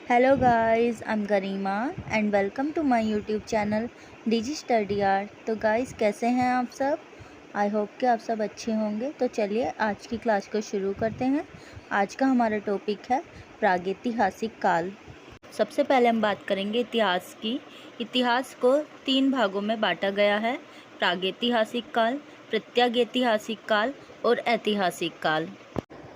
Hello guys, I'm Garima and welcome to my YouTube channel Digi Study Art। तो guys कैसे हैं आप सब? आई होप कि आप सब अच्छे होंगे। तो चलिए आज की क्लास को शुरू करते हैं। आज का हमारा टॉपिक है प्रागैतिहासिक काल। सबसे पहले हम बात करेंगे इतिहास की। इतिहास को 3 भागों में बांटा गया है: प्रागैतिहासिक काल, प्रत्यागैतिहासिक काल और ऐतिहासिक काल।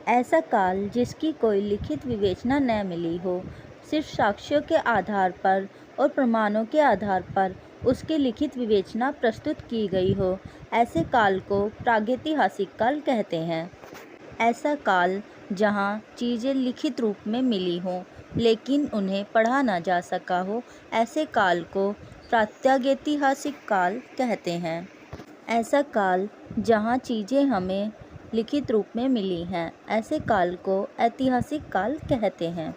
ऐसा काल जिसकी कोई लिखित विवेचना न मिली हो, सिर्फ साक्ष्यों के आधार पर और प्रमाणों के आधार पर उसकी लिखित विवेचना प्रस्तुत की गई हो, ऐसे काल को प्रागैतिहासिक काल कहते हैं। ऐसा काल जहाँ चीज़ें लिखित रूप में मिली हों लेकिन उन्हें पढ़ा ना जा सका हो, ऐसे काल को प्रागैतिहासिक काल कहते हैं। ऐसा काल जहाँ चीज़ें हमें लिखित रूप में मिली हैं, ऐसे काल को ऐतिहासिक काल कहते हैं।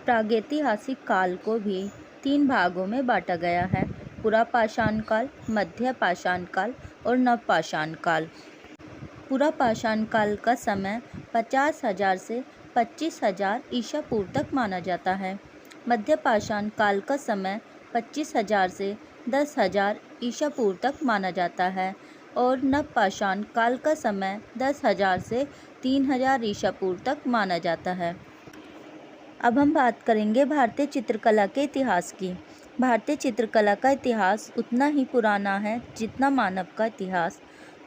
प्रागैतिहासिक काल को भी 3 भागों में बांटा गया है: पुरापाषाण काल, मध्य पाषाण काल और नवपाषाण काल। पुरापाषाण काल का समय 50,000 से 25,000 ईसा पूर्व तक माना जाता है। मध्य पाषाण काल का समय 25,000 से 10,000 ईसा पूर्व तक माना जाता है और नवपाषाण काल का समय 10,000 से 3,000 ईसा पूर्व तक माना जाता है। अब हम बात करेंगे भारतीय चित्रकला के इतिहास की। भारतीय चित्रकला का इतिहास उतना ही पुराना है जितना मानव का इतिहास।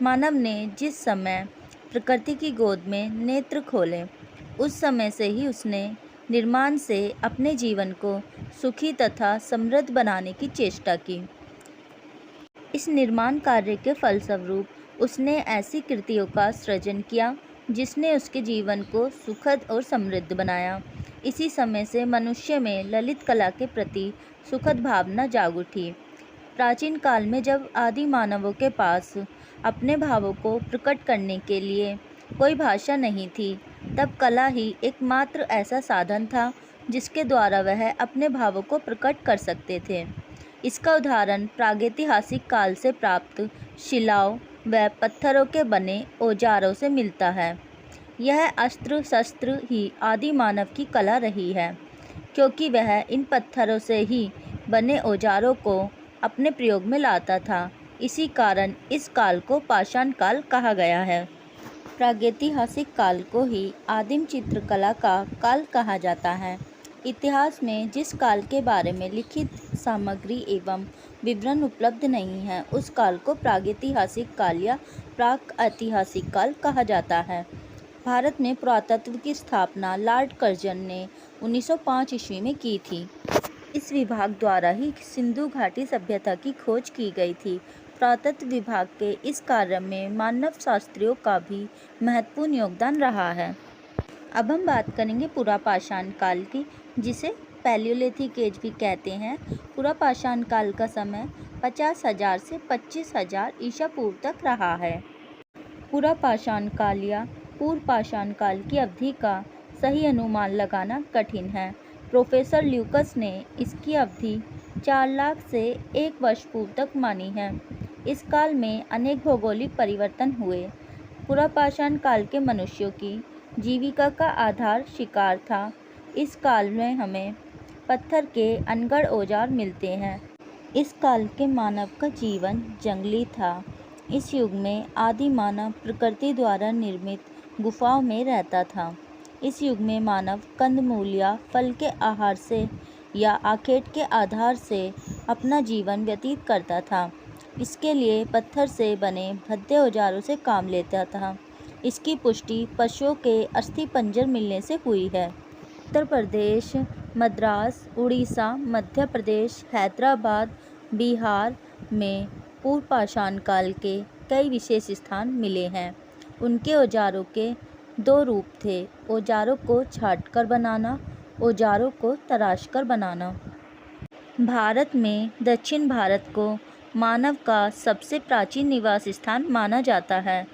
मानव ने जिस समय प्रकृति की गोद में नेत्र खोले, उस समय से ही उसने निर्माण से अपने जीवन को सुखी तथा समृद्ध बनाने की चेष्टा की। इस निर्माण कार्य के फलस्वरूप उसने ऐसी कृतियों का सृजन किया जिसने उसके जीवन को सुखद और समृद्ध बनाया। इसी समय से मनुष्य में ललित कला के प्रति सुखद भावना जाग उठी। प्राचीन काल में जब आदि मानवों के पास अपने भावों को प्रकट करने के लिए कोई भाषा नहीं थी, तब कला ही एकमात्र ऐसा साधन था जिसके द्वारा वह अपने भावों को प्रकट कर सकते थे। इसका उदाहरण प्रागैतिहासिक काल से प्राप्त शिलाओं व पत्थरों के बने औजारों से मिलता है। यह अस्त्र शस्त्र ही आदि मानव की कला रही है, क्योंकि वह इन पत्थरों से ही बने औजारों को अपने प्रयोग में लाता था। इसी कारण इस काल को पाषाण काल कहा गया है। प्रागैतिहासिक काल को ही आदिम चित्रकला का काल कहा जाता है। इतिहास में जिस काल के बारे में लिखित सामग्री एवं विवरण उपलब्ध नहीं है, उस काल को प्रागैतिहासिक काल या प्राक-ऐतिहासिक काल कहा जाता है। भारत में पुरातत्व की स्थापना लॉर्ड कर्जन ने 1905 ईस्वी में की थी। इस विभाग द्वारा ही सिंधु घाटी सभ्यता की खोज की गई थी। पुरातत्व विभाग के इस कार्य में मानव शास्त्रियों का भी महत्वपूर्ण योगदान रहा है। अब हम बात करेंगे पुरापाषाण काल की, जिसे पैलियोलिथिक एज भी कहते हैं। पुरापाषाण काल का समय 50,000 से 25,000 ईसा पूर्व तक रहा है। पुरापाषाण काल या पूर्व पाषाण काल की अवधि का सही अनुमान लगाना कठिन है। प्रोफेसर ल्यूकस ने इसकी अवधि 4 लाख से 1 वर्ष पूर्व तक मानी है। इस काल में अनेक भौगोलिक परिवर्तन हुए। पुरापाषाण काल के मनुष्यों की जीविका का आधार शिकार था। इस काल में हमें पत्थर के अनगढ़ औजार मिलते हैं। इस काल के मानव का जीवन जंगली था। इस युग में आदि मानव प्रकृति द्वारा निर्मित गुफाओं में रहता था। इस युग में मानव कंदमूल या फल के आहार से या आखेट के आधार से अपना जीवन व्यतीत करता था। इसके लिए पत्थर से बने भद्दे औजारों से काम लेता था। इसकी पुष्टि पशुओं के अस्थि पंजर मिलने से हुई है। उत्तर प्रदेश, मद्रास, उड़ीसा, मध्य प्रदेश, हैदराबाद, बिहार में पूर्व पाषाण काल के कई विशेष स्थान मिले हैं। उनके औजारों के 2 रूप थे: औजारों को छांटकर बनाना, औजारों को तराशकर बनाना। भारत में दक्षिण भारत को मानव का सबसे प्राचीन निवास स्थान माना जाता है।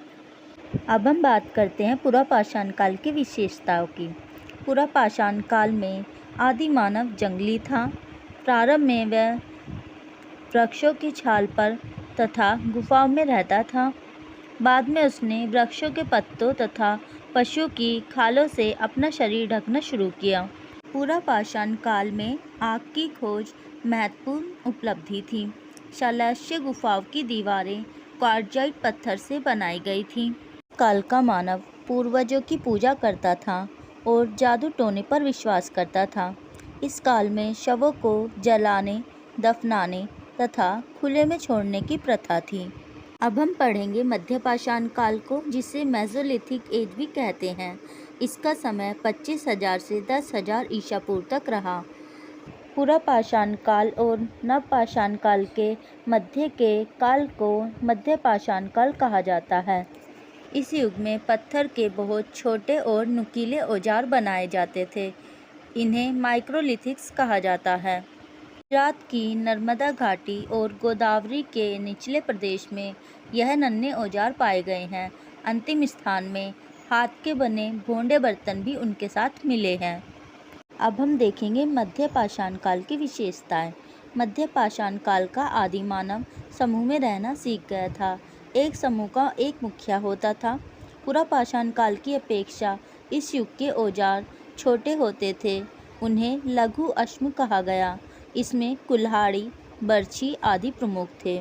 अब हम बात करते हैं पुरापाषाण काल की विशेषताओं की। पुरापाषाण काल में आदि मानव जंगली था। प्रारंभ में वह वृक्षों की छाल पर तथा गुफाओं में रहता था। बाद में उसने वृक्षों के पत्तों तथा पशु की खालों से अपना शरीर ढकना शुरू किया। पुरापाषाण काल में आग की खोज महत्वपूर्ण उपलब्धि थी। शैलस्य गुफाओं की दीवारें क्वार्ट्जाइट पत्थर से बनाई गई थीं। काल का मानव पूर्वजों की पूजा करता था और जादू टोने पर विश्वास करता था। इस काल में शवों को जलाने, दफनाने तथा खुले में छोड़ने की प्रथा थी। अब हम पढ़ेंगे मध्यपाषाण काल को, जिसे मेसोलिथिक एज भी कहते हैं। इसका समय 25,000 से 10,000 ईसा पूर्व तक रहा। पुरापाषाण काल और नवपाषाण काल के मध्य के काल को मध्यपाषाण काल कहा जाता है। इस युग में पत्थर के बहुत छोटे और नुकीले औजार बनाए जाते थे। इन्हें माइक्रोलिथिक्स कहा जाता है। गुजरात की नर्मदा घाटी और गोदावरी के निचले प्रदेश में यह नन्हे औजार पाए गए हैं। अंतिम स्थान में हाथ के बने भोंडे बर्तन भी उनके साथ मिले हैं। अब हम देखेंगे मध्यपाषाण काल की विशेषताएं। मध्यपाषाण काल का आदि मानव समूह में रहना सीख गया था। एक समूह का एक मुखिया होता था। पुरापाषाण काल की अपेक्षा इस युग के औजार छोटे होते थे। उन्हें लघु अश्म कहा गया। इसमें कुल्हाड़ी, बर्छी आदि प्रमुख थे।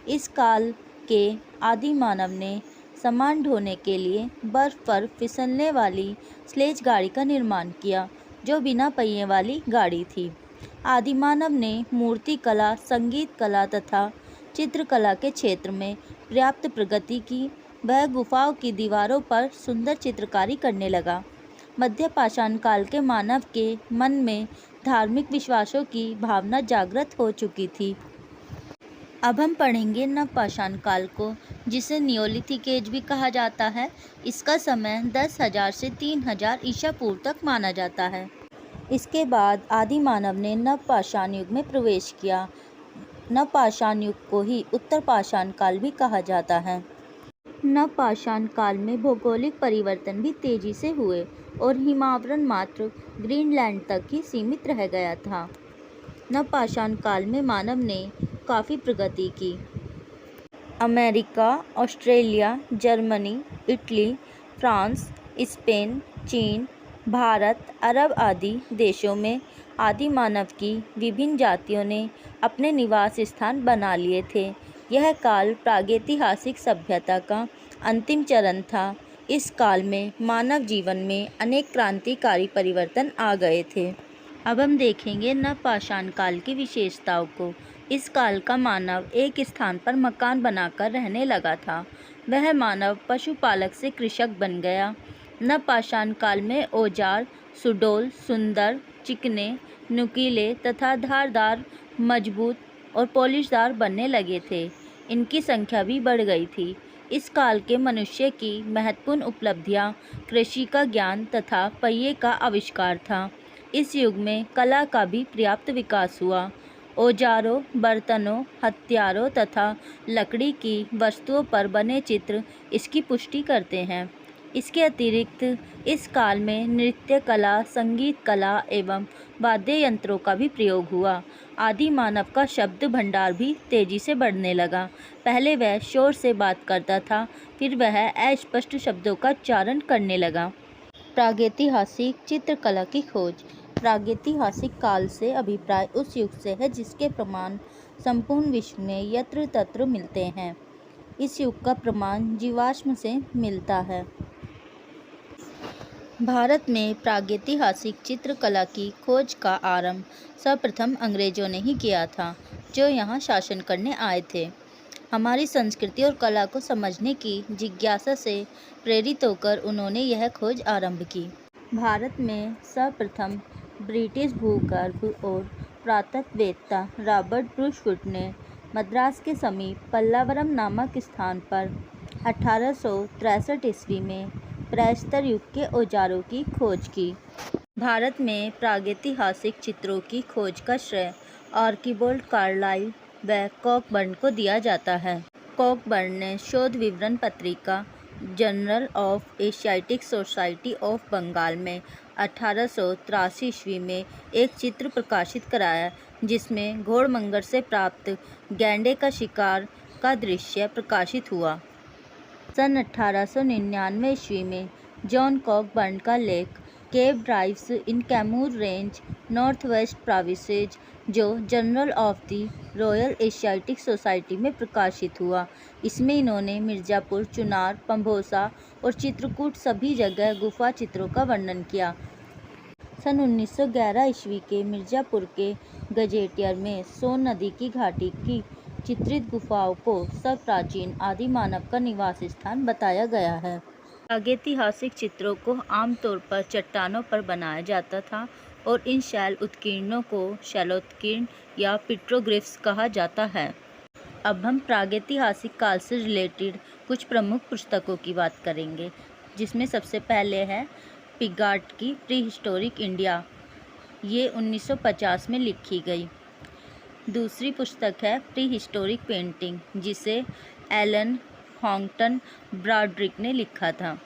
इस काल के आदि मानव ने सामान ढोने के लिए बर्फ पर फिसलने वाली स्लेज गाड़ी का निर्माण किया, जो बिना पहिए वाली गाड़ी थी। आदि मानव ने मूर्ति कला, संगीत कला तथा चित्रकला के क्षेत्र में पर्याप्त प्रगति की। वह गुफाओं की दीवारों पर सुंदर चित्रकारी करने लगा। मध्यपाषाण काल के मानव के मन में धार्मिक विश्वासों की भावना जागृत हो चुकी थी। अब हम पढ़ेंगे नवपाषाण काल को, जिसे नियोलिथिक एज भी कहा जाता है। इसका समय 10,000 से 3,000 ईसा पूर्व तक माना जाता है। इसके बाद आदि मानव ने नवपाषाण युग में प्रवेश किया। नवपाषाण युग को ही उत्तरपाषाण काल भी कहा जाता है। नवपाषाण काल में भौगोलिक परिवर्तन भी तेजी से हुए और हिमावरण मात्र ग्रीनलैंड तक ही सीमित रह गया था। नवपाषाण काल में मानव ने काफ़ी प्रगति की। America, Australia, Germany, Italy, France, Spain, चीन, भारत, अरब आदि देशों में आदि मानव की विभिन्न जातियों ने अपने निवास स्थान बना लिए थे। यह काल प्रागैतिहासिक सभ्यता का अंतिम चरण था। इस काल में मानव जीवन में अनेक क्रांतिकारी परिवर्तन आ गए थे। अब हम देखेंगे नवपाषाण काल की विशेषताओं को। इस काल का मानव एक स्थान पर मकान बनाकर रहने लगा था। वह मानव पशुपालक से कृषक बन गया। नवपाषाण काल में औजार सुडौल, सुंदर, चिकने, नुकीले तथा धारदार, मजबूत और पॉलिशदार बनने लगे थे। इनकी संख्या भी बढ़ गई थी। इस काल के मनुष्य की महत्वपूर्ण उपलब्धियां कृषि का ज्ञान तथा पहिए का आविष्कार था। इस युग में कला का भी पर्याप्त विकास हुआ। औजारों, बर्तनों, हथियारों तथा लकड़ी की वस्तुओं पर बने चित्र इसकी पुष्टि करते हैं। इसके अतिरिक्त इस काल में नृत्य कला, संगीत कला एवं वाद्य यंत्रों का भी प्रयोग हुआ। आदि मानव का शब्द भंडार भी तेजी से बढ़ने लगा। पहले वह शोर से बात करता था, फिर वह अस्पष्ट शब्दों का उच्चारण करने लगा। प्रागैतिहासिक चित्रकला की खोज। प्रागैतिहासिक काल से अभिप्राय उस युग से है जिसके प्रमाण संपूर्ण विश्व में यत्र तत्र मिलते हैं। इस युग का प्रमाण जीवाश्म से मिलता है। भारत में प्रागैतिहासिक चित्रकला की खोज का आरंभ सर्वप्रथम अंग्रेजों ने ही किया था, जो यहाँ शासन करने आए थे। हमारी संस्कृति और कला को समझने की जिज्ञासा से प्रेरित होकर उन्होंने यह खोज आरंभ की। भारत में सर्वप्रथम ब्रिटिश भूगर्भ और पुरातत्ववेत्ता रॉबर्ट ब्रूसफुट ने मद्रास के समीप पल्लावरम नामक स्थान पर 1863 ईस्वी में प्रस्तर युग के औजारों की खोज की। भारत में प्रागैतिहासिक चित्रों की खोज का श्रेय आर्चिबाल्ड कार्लाइल व कॉकबर्न को दिया जाता है। कॉकबर्न ने शोध विवरण पत्रिका journal of Asiatic society of Bengal में 1883 ईस्वी में एक चित्र प्रकाशित कराया, जिसमें घोड़मंगर से प्राप्त गैंडे का शिकार का दृश्य प्रकाशित हुआ। सन 1899 ईस्वी में जॉन कॉकबर्न का लेख Cave Drives in Kaimur Range North West Provinces, जो Journal of the Royal Asiatic Society में प्रकाशित हुआ। इसमें इन्होंने मिर्ज़ापुर, चुनार, पंभोसा और चित्रकूट सभी जगह गुफा चित्रों का वर्णन किया। सन 1911 ईस्वी के मिर्ज़ापुर के गजेटियर में सोन नदी की घाटी की चित्रित गुफाओं को सब प्राचीन आदि मानव का निवास स्थान बताया गया है। प्रागैतिहासिक चित्रों को आमतौर पर चट्टानों पर बनाया जाता था और इन शैल उत्कीर्णों को शैलोत्कीर्ण या पेट्रोग्लिफ्स कहा जाता है। अब हम प्रागैतिहासिक काल से रिलेटेड कुछ प्रमुख पुस्तकों की बात करेंगे, जिसमें सबसे पहले है पिगाट की प्री हिस्टोरिक इंडिया। ये 1950 में लिखी गई। दूसरी पुस्तक है प्री हिस्टोरिक पेंटिंग, जिसे एलन हॉन्गटन ब्रॉड्रिक ने लिखा था।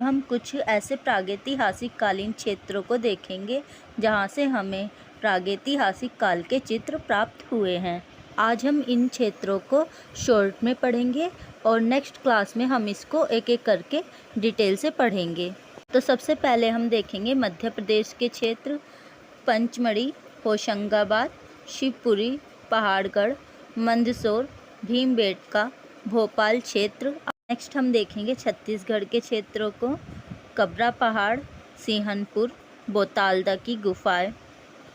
हम कुछ ऐसे प्रागैतिहासिक कालीन क्षेत्रों को देखेंगे जहाँ से हमें प्रागैतिहासिक काल के चित्र प्राप्त हुए हैं। आज हम इन क्षेत्रों को शॉर्ट में पढ़ेंगे और नेक्स्ट क्लास में हम इसको एक एक करके डिटेल से पढ़ेंगे। तो सबसे पहले हम देखेंगे मध्य प्रदेश के क्षेत्र, पंचमढ़ी, होशंगाबाद, शिवपुरी, पहाड़गढ़, मंदसौर, भीमबेटका, भोपाल क्षेत्र। नेक्स्ट हम देखेंगे छत्तीसगढ़ के क्षेत्रों को, कबरा पहाड़, सिंहनपुर, बोतालदा की गुफाएं।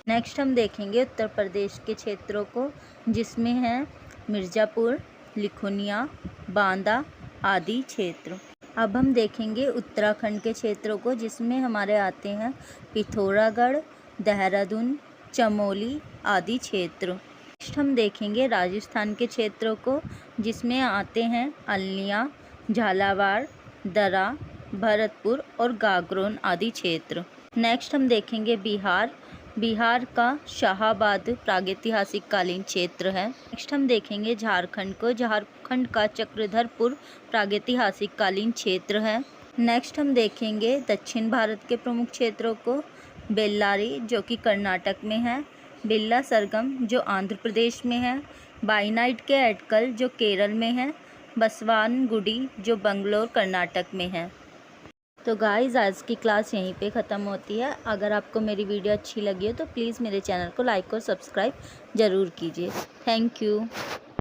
नेक्स्ट हम देखेंगे उत्तर प्रदेश के क्षेत्रों को, जिसमें हैं मिर्ज़ापुर, लिखुनिया, बांदा आदि क्षेत्र। अब हम देखेंगे उत्तराखंड के क्षेत्रों को, जिसमें हमारे आते हैं पिथौरागढ़, देहरादून, चमोली आदि क्षेत्र। नेक्स्ट हम देखेंगे राजस्थान के क्षेत्रों को, जिसमें आते हैं अल्निया, झालावाड़, दरा, भरतपुर और गागरोन आदि क्षेत्र। नेक्स्ट हम देखेंगे बिहार का शाहाबाद प्रागैतिहासिक कालीन क्षेत्र है। नेक्स्ट हम देखेंगे झारखंड को, झारखंड का चक्रधरपुर प्रागैतिहासिक कालीन क्षेत्र है। नेक्स्ट हम देखेंगे दक्षिण भारत के प्रमुख क्षेत्रों को, बेल्लारी जो कि कर्नाटक में है, बिल्ला सरगम जो आंध्र प्रदेश में है, बाइनाइट के एटकल जो केरल में है, बसवानगुडी जो बंगलोर कर्नाटक में है। तो गाइज़, आज की क्लास यहीं पे ख़त्म होती है। अगर आपको मेरी वीडियो अच्छी लगी हो तो प्लीज़ मेरे चैनल को लाइक और सब्सक्राइब ज़रूर कीजिए। Thank you.